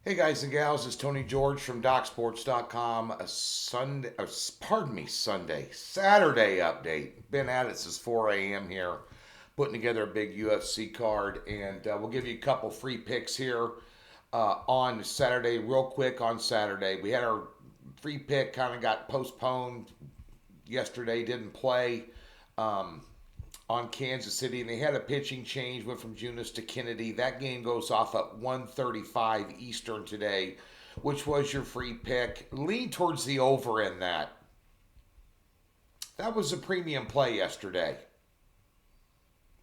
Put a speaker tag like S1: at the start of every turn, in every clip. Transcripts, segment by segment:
S1: Hey guys and gals, it's Tony George from DocSports.com. Saturday update. Been at it since 4 a.m. here, putting together a big UFC card, and we'll give you a couple free picks here on Saturday. Real quick on Saturday, we had our free pick kind of got postponed yesterday, didn't play. On Kansas City, and they had a pitching change, went from Junis to Kennedy. That game goes off at 1:35 Eastern today, which was your free pick. Lean towards the over in that. That was a premium play yesterday.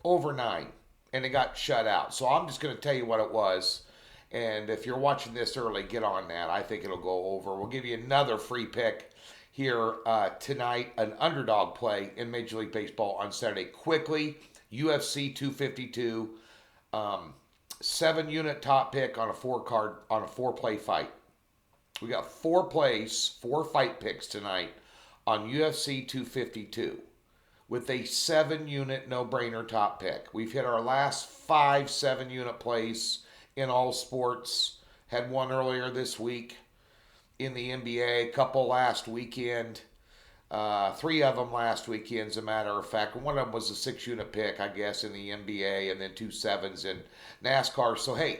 S1: Over 9. And it got shut out. So I'm just going to tell you what it was. And if you're watching this early, get on that. I think it'll go over. We'll give you another free pick here tonight, an underdog play in Major League Baseball on Saturday. Quickly, UFC 252, 7-unit top pick on a four-play fight. We got 4 plays, 4 fight picks tonight on UFC 252 with a 7-unit no-brainer top pick. We've hit our last 5 7-unit plays in all sports. Had one earlier this week in the NBA, a couple last weekend, 3 of them last weekend, as a matter of fact. One of them was a 6-unit pick, I guess, in the NBA, and then 2 7s in NASCAR. So, hey,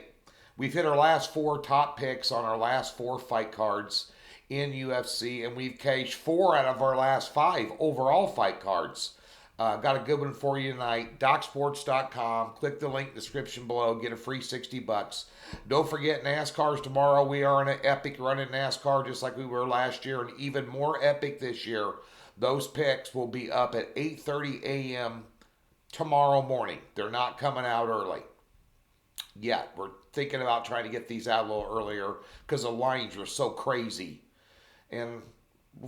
S1: we've hit our last 4 top picks on our last 4 fight cards in UFC, and we've cashed 4 out of our last 5 overall fight cards. Got a good one for you tonight. DocSports.com. Click the link in the description below. Get a free $60. Don't forget NASCAR's tomorrow. We are in an epic run in NASCAR just like we were last year, and even more epic this year. Those picks will be up at 8:30 a.m. tomorrow morning. They're not coming out early yet. We're thinking about trying to get these out a little earlier because the lines are so crazy. And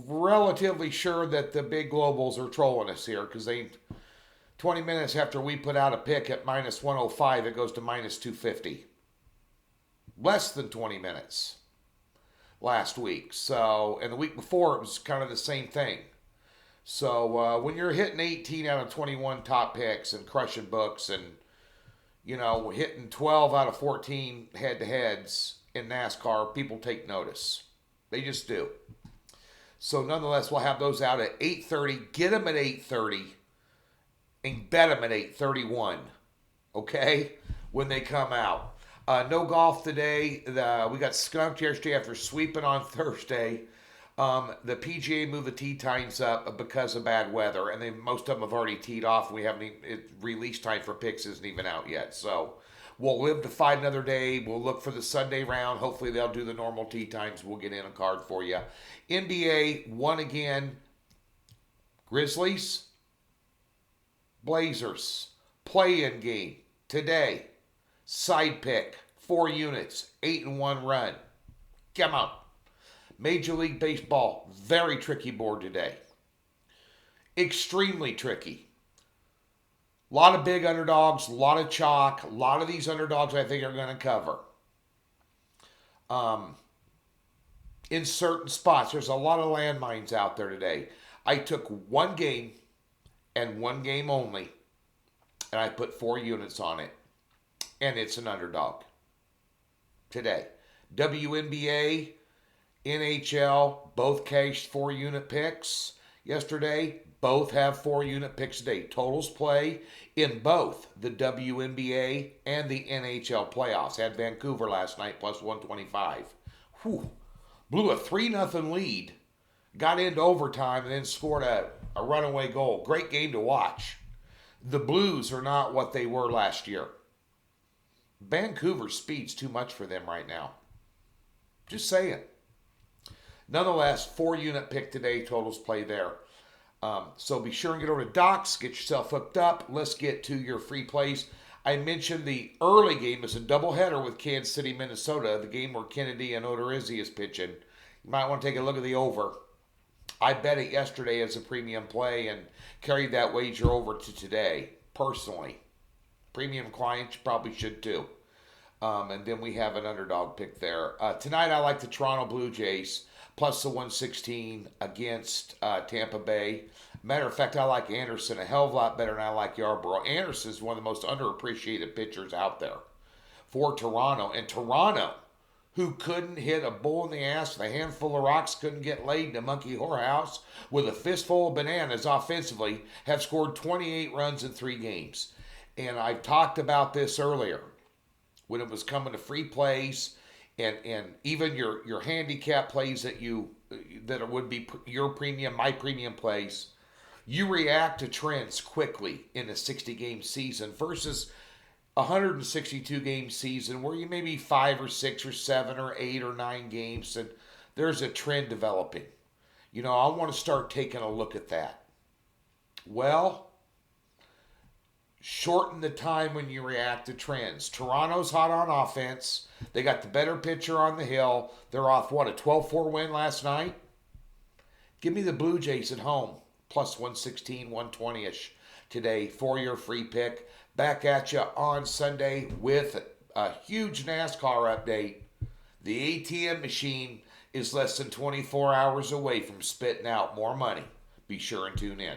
S1: relatively sure that the big globals are trolling us here because 20 minutes after we put out a pick at minus 105, it goes to minus 250. Less than 20 minutes last week. So, and the week before it was kind of the same thing. So when you're hitting 18 out of 21 top picks and crushing books and, hitting 12 out of 14 head-to-heads in NASCAR, people take notice. They just do. So nonetheless, we'll have those out at 8:30. Get them at 8:30 and bet them at 8:31, okay, when they come out. No golf today. We got skunked yesterday after sweeping on Thursday. The PGA moved the tee times up because of bad weather, and most of them have already teed off. We haven't even, release time for picks isn't even out yet. So we'll live to fight another day. We'll look for the Sunday round. Hopefully they'll do the normal tee times. We'll get in a card for you. NBA won again. Grizzlies, Blazers, play-in game today. Side pick, 4 units, 8-1 run. Come on. Major League Baseball, very tricky board today. Extremely tricky. A lot of big underdogs, a lot of chalk. A lot of these underdogs I think are going to cover. In certain spots, there's a lot of landmines out there today. I took one game and one game only, and I put 4 units on it, and it's an underdog today. WNBA, NHL, both cashed 4-unit picks yesterday. Both have 4-unit picks today. Totals play in both the WNBA and the NHL playoffs. Had Vancouver last night plus 125. Whew. Blew a 3-0 lead. Got into overtime and then scored a runaway goal. Great game to watch. The Blues are not what they were last year. Vancouver's speed's too much for them right now. Just saying. Nonetheless, 4-unit pick today. Totals play there. So be sure and get over to Docs. Get yourself hooked up. Let's get to your free plays. I mentioned the early game is a doubleheader with Kansas City, Minnesota. The game where Kennedy and Odorizzi is pitching. You might want to take a look at the over. I bet it yesterday as a premium play and carried that wager over to today, personally. Premium clients probably should too. And then we have an underdog pick there. Tonight I like the Toronto Blue Jays plus the 116 against Tampa Bay. Matter of fact, I like Anderson a hell of a lot better than I like Yarbrough. Anderson is one of the most underappreciated pitchers out there for Toronto. And Toronto who couldn't hit a bull in the ass with a handful of rocks, couldn't get laid in a monkey whorehouse with a fistful of bananas offensively, have scored 28 runs in 3 games. And I've talked about this earlier when it was coming to free plays and even your handicap plays that would be your premium, my premium plays. You react to trends quickly in a 60 game season versus 162 game season where you maybe 5 or 6 or 7 or 8 or 9 games and there's a trend developing. I want to start taking a look at that. Well, shorten the time when you react to trends. Toronto's hot on offense. They got the better pitcher on the hill. They're off, a 12-4 win last night? Give me the Blue Jays at home, plus 116, 120-ish today for your free pick. Back at you on Sunday with a huge NASCAR update. The ATM machine is less than 24 hours away from spitting out more money. Be sure and tune in.